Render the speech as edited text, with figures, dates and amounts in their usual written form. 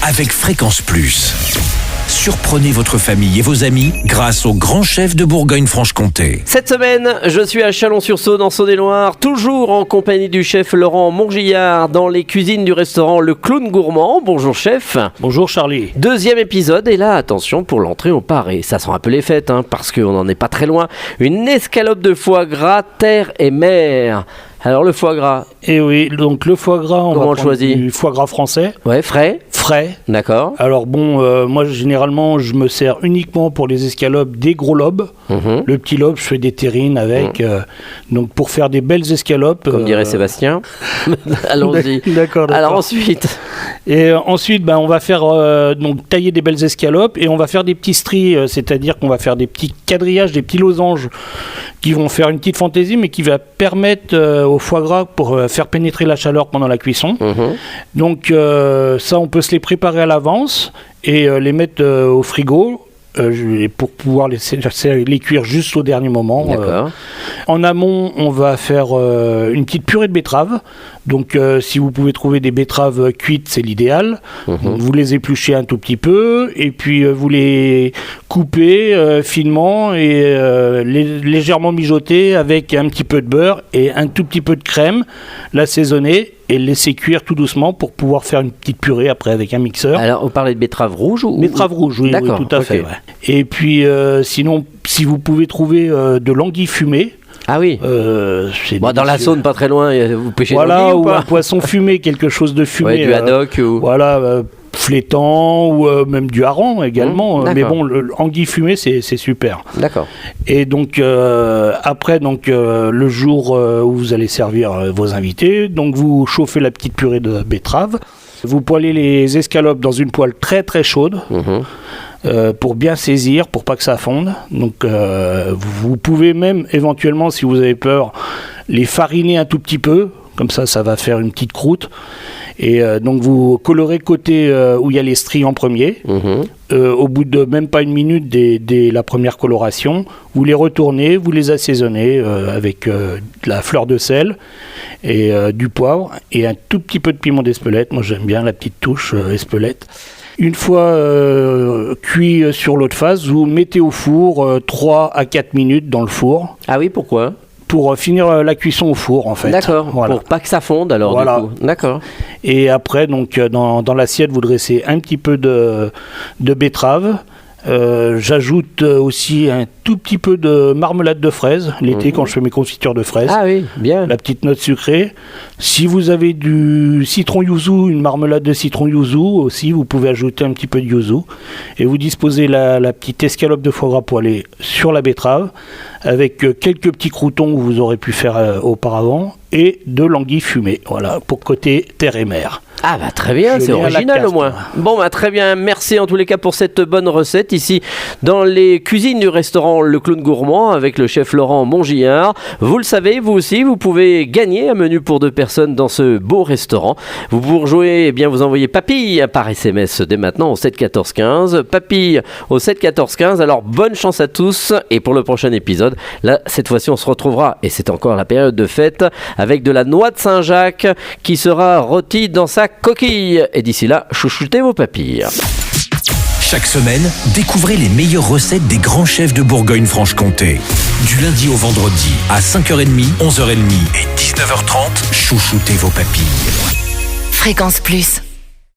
avec Fréquence Plus. Surprenez votre famille et vos amis grâce au grand chef de Bourgogne-Franche-Comté. Cette semaine, je suis à Chalon-sur-Saône en Saône-et-Loire, toujours en compagnie du chef Laurent Montgillard dans les cuisines du restaurant Le Clown Gourmand. Bonjour chef. Bonjour Charlie. Deuxième épisode et là, attention pour l'entrée au paré. Ça sent un peu les fêtes parce qu'on n'en est pas très loin. Une escalope de foie gras, terre et mer. Alors le foie gras. Et oui, donc le foie gras, Comment on le choisit ? Du foie gras français. Ouais, frais. D'accord. Alors bon, moi généralement je me sers uniquement pour les escalopes des gros lobes. Le petit lobe, je fais des terrines avec. Donc pour faire des belles escalopes. Comme dirait Sébastien. Allons-y. D'accord. Alors ensuite. Et ensuite, on va faire donc tailler des belles escalopes et on va faire des petits stries, c'est-à-dire qu'on va faire des petits quadrillages, des petits losanges qui vont faire une petite fantaisie, mais qui va permettre au foie gras pour faire pénétrer la chaleur pendant la cuisson. Donc ça, on peut se les préparer à l'avance et les mettre au frigo. Pour pouvoir les cuire juste au dernier moment. En amont, on va faire une petite purée de betteraves. Donc, si vous pouvez trouver des betteraves cuites, c'est l'idéal. Vous les épluchez un tout petit peu et puis vous les coupez finement et légèrement mijoter avec un petit peu de beurre et un tout petit peu de crème, l'assaisonner et le laisser cuire tout doucement pour pouvoir faire une petite purée après avec un mixeur. Alors, vous parlez de betterave rouge ou... Betterave rouge, oui, tout à fait. Ouais. Et puis, sinon, si vous pouvez trouver de l'anguille fumée. Ah oui. Dans la Saône, pas très loin, vous pêchez l'anguille ou pas ? Un poisson fumé, quelque chose de fumé. Ouais, du haddock ou... Voilà, flétan ou même du hareng également. Mais bon, l'anguille fumée, c'est super. D'accord. Et donc, après, le jour où vous allez servir vos invités, donc vous chauffez la petite purée de betterave. Vous poêlez les escalopes dans une poêle très très chaude. Pour bien saisir, pour pas que ça fonde. Donc vous pouvez même éventuellement, si vous avez peur, les fariner un tout petit peu, comme ça va faire une petite croûte. Et donc vous colorez côté où il y a les stries en premier. Au bout de même pas une minute dès la première coloration, vous les retournez, vous les assaisonnez avec de la fleur de sel et du poivre et un tout petit peu de piment d'Espelette. Moi j'aime bien la petite touche Espelette. Une fois cuit sur l'autre face, vous mettez au four 3 à 4 minutes dans le four. Ah oui, pourquoi ? Pour finir la cuisson au four, en fait. D'accord, pour pas que ça fonde alors, voilà. Du coup. D'accord. Et après, donc, dans l'assiette, vous dressez un petit peu de betterave. J'ajoute aussi un tout petit peu de marmelade de fraises l'été quand je fais mes confitures de fraises. Ah oui, bien. La petite note sucrée. Si vous avez du citron yuzu, une marmelade de citron yuzu aussi, vous pouvez ajouter un petit peu de yuzu. Et vous disposez la petite escalope de foie gras poêlée sur la betterave avec quelques petits croûtons que vous aurez pu faire auparavant et de l'anguille fumée. Voilà, pour côté terre et mer. Ah bah très bien, c'est original au moins. Bon bah très bien, merci en tous les cas pour cette bonne recette ici dans les cuisines du restaurant Le Clown Gourmand avec le chef Laurent Montgillard. Vous le savez, vous aussi, vous pouvez gagner un menu pour 2 personnes dans ce beau restaurant. Vous pour jouer, vous envoyez papille par SMS dès maintenant au 7 14 15. Papille au 7 14 15. Alors bonne chance à tous et pour le prochain épisode, là cette fois-ci on se retrouvera et c'est encore la période de fête avec de la noix de Saint-Jacques qui sera rôtie dans sa coquille. Et d'ici là, chouchoutez vos papilles. Chaque semaine, découvrez les meilleures recettes des grands chefs de Bourgogne-Franche-Comté. Du lundi au vendredi, à 5h30, 11h30 et 19h30, chouchoutez vos papilles. Fréquence Plus.